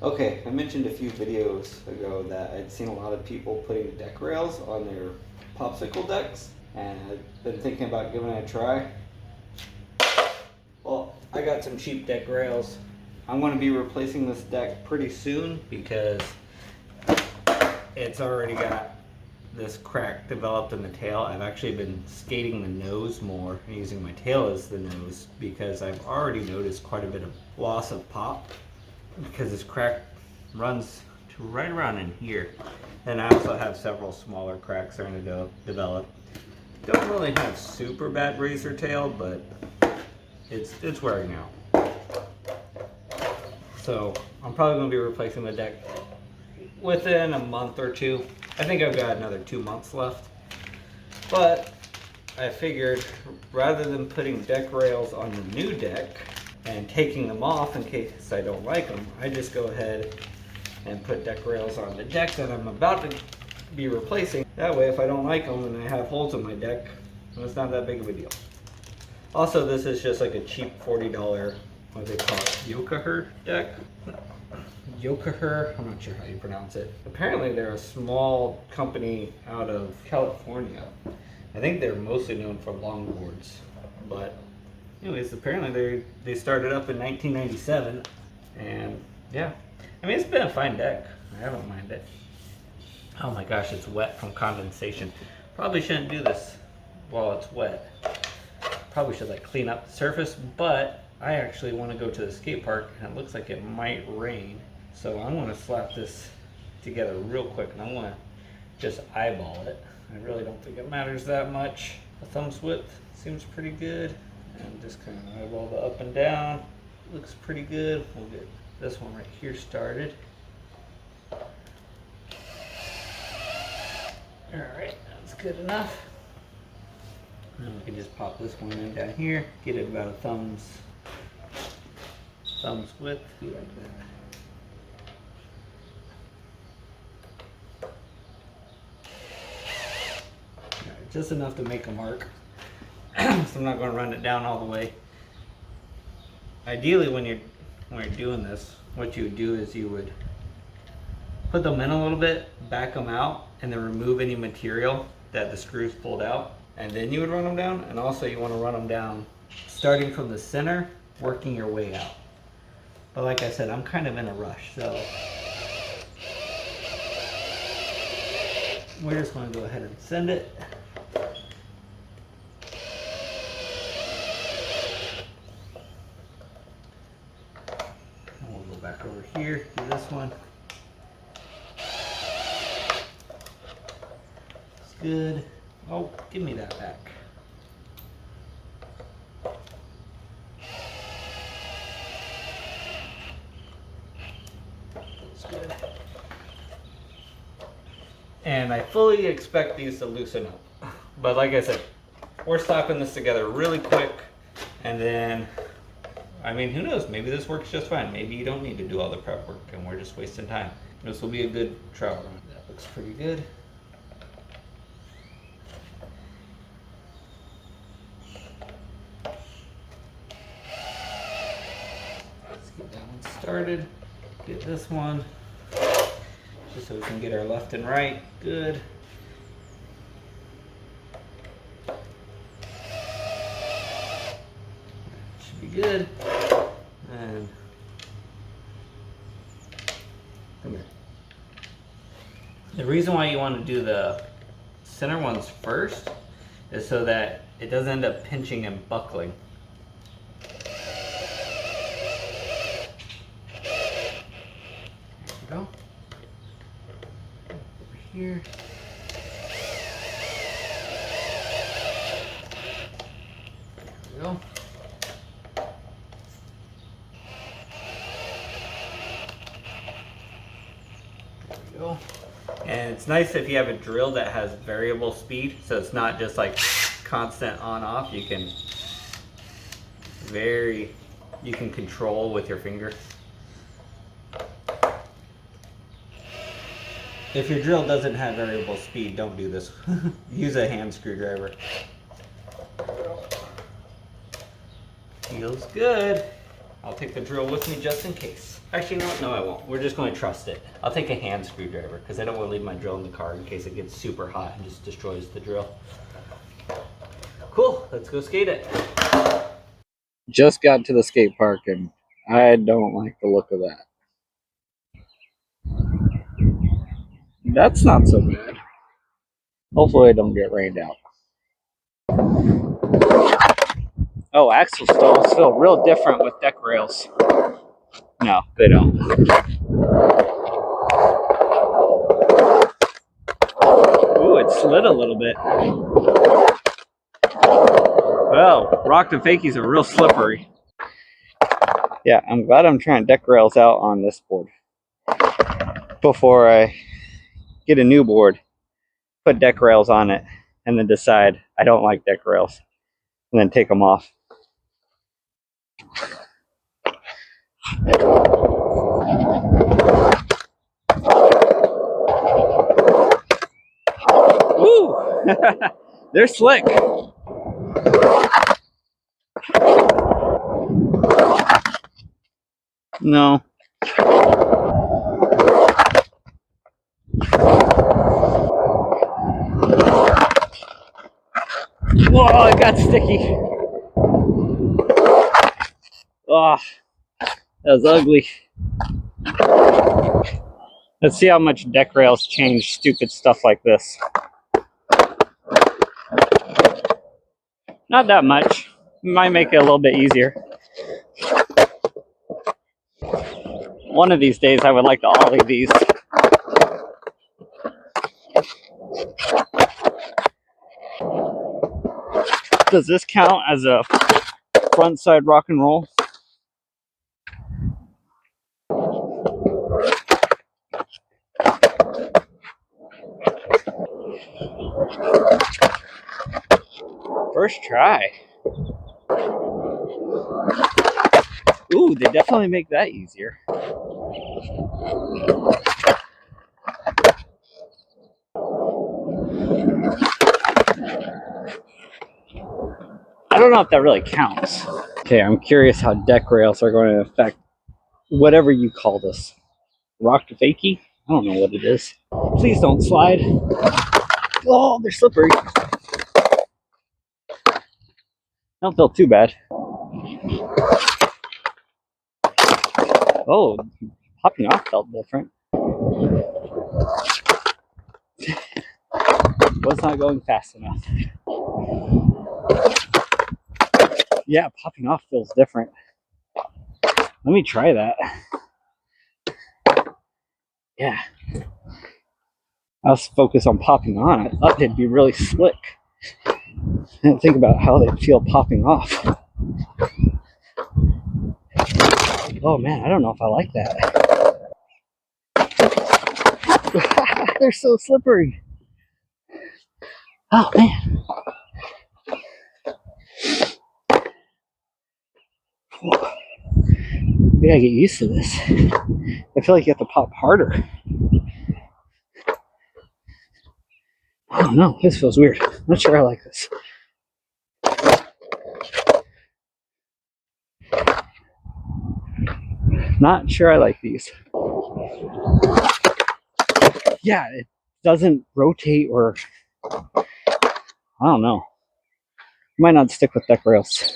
Okay, I mentioned a few videos ago that I'd seen a lot of people putting deck rails on their popsicle decks, and I've been thinking about giving it a try. Well, I got some cheap deck rails. I'm going to be replacing this deck pretty soon because it's already got this crack developed in the tail. I've actually been skating the nose more and using my tail as the nose because I've already noticed quite a bit of loss of pop because this crack runs to right around in here. And I also have several smaller cracks starting to develop. Don't really have super bad razor tail, but it's wearing out. So I'm probably going to be replacing the deck within a month or two. I think I've got another 2 months left. But I figured rather than putting deck rails on the new deck and taking them off in case I don't like them, I just go ahead and put deck rails on the deck that I'm about to be replacing. That way if I don't like them and I have holes in my deck, it's not that big of a deal. Also, this is just like a cheap $40, what they call it, Yokaher deck. Yokaher, I'm not sure how you pronounce it. Apparently they're a small company out of California. I think they're mostly known for longboards. But anyways, apparently they started up in 1997. And yeah, I mean, it's been a fine deck. I haven't minded it. Oh my gosh, it's wet from condensation. Probably shouldn't do this while it's wet. Probably should like clean up the surface, but I actually want to go to the skate park and it looks like it might rain. So I'm going to slap this together real quick and I'm going to just eyeball it. I really don't think it matters that much. The thumb's width seems pretty good. And just kind of eyeball the up and down. Looks pretty good. We'll get this one right here started. Alright, that's good enough. And we can just pop this one in down here. Get it about a thumb's width. Like that. Just enough to make a mark. So I'm not going to run it down all the way. Ideally, when you're doing this, what you would do is you would put them in a little bit, back them out, and then remove any material that the screws pulled out, and then you would run them down. And also you want to run them down starting from the center, working your way out. But like I said, I'm kind of in a rush, so we're just going to go ahead and send it. Back over here, do this one. It's good. Oh, give me that back. It's good. And I fully expect these to loosen up. But like I said, we're slapping this together really quick, and then I mean, who knows? Maybe this works just fine. Maybe you don't need to do all the prep work and we're just wasting time. This will be a good trout run. That looks pretty good. Let's get that one started. Get this one. Just so we can get our left and right. Good. Should be good. And come here. The reason why you want to do the center ones first is so that it doesn't end up pinching and buckling. There we go. Over here. There we go. Go. And it's nice if you have a drill that has variable speed, so it's not just like constant on off. You can control with your finger. If your drill doesn't have variable speed, don't do this. Use a hand screwdriver. Feels good. I'll take the drill with me just in case. Actually, no, I won't. We're just going to trust it. I'll take a hand screwdriver because I don't want to leave my drill in the car in case it gets super hot and just destroys the drill. Cool, let's go skate it. Just got to the skate park and I don't like the look of that. That's not so bad. Hopefully I don't get rained out. Oh, axle stalls feel real different with deck rails. No, they don't. Ooh, it slid a little bit. Well, rocked and fakies are real slippery. Yeah, I'm glad I'm trying deck rails out on this board before I get a new board, put deck rails on it, and then decide I don't like deck rails, and then take them off. Woo! They're slick. No. Whoa, it got sticky. Oh, that was ugly. Let's see how much deck rails change stupid stuff like this. Not that much. Might make it a little bit easier. One of these days I would like to ollie these. Does this count as a front side rock and roll? First try. Ooh, they definitely make that easier. I don't know if that really counts. Okay, I'm curious how deck rails are going to affect whatever you call this. Rock to fakie? I don't know what it is. Please don't slide. Oh, they're slippery. Don't feel too bad. Oh, popping off felt different. Was not going fast enough. Yeah, popping off feels different. Let me try that. Yeah. I was focused on popping on. I thought they'd be really slick. I didn't think about how they'd feel popping off. Oh man, I don't know if I like that. They're so slippery. Oh man. We gotta get used to this. I feel like you have to pop harder. I don't know, this feels weird. I'm not sure I like this. Not sure I like these. Yeah, it doesn't rotate or I don't know. Might not stick with deck rails.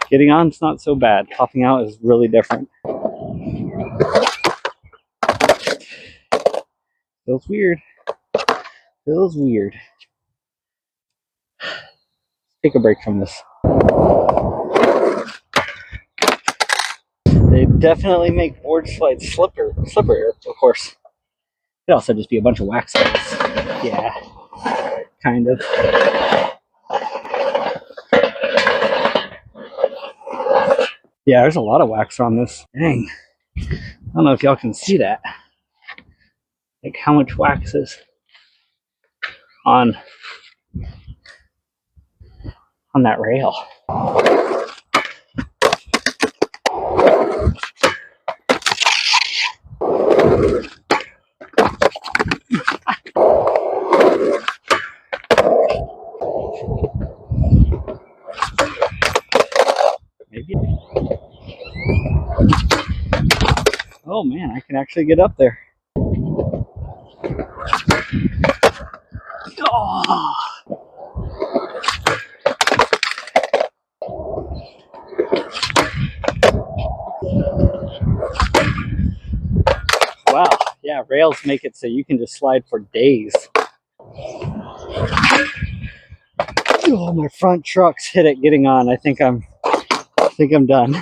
Getting on is not so bad. Popping out is really different. Feels weird. Feels weird. Take a break from this. They definitely make board slides slipperier, of course. It could also just be a bunch of wax on this. Yeah, kind of. Yeah, there's a lot of wax on this. Dang. I don't know if y'all can see that. Like how much wax is on that rail. Maybe. Oh man, I can actually get up there. Oh. Wow, yeah, rails make it so you can just slide for days. Oh, my front truck's hit it getting on. I think I'm done.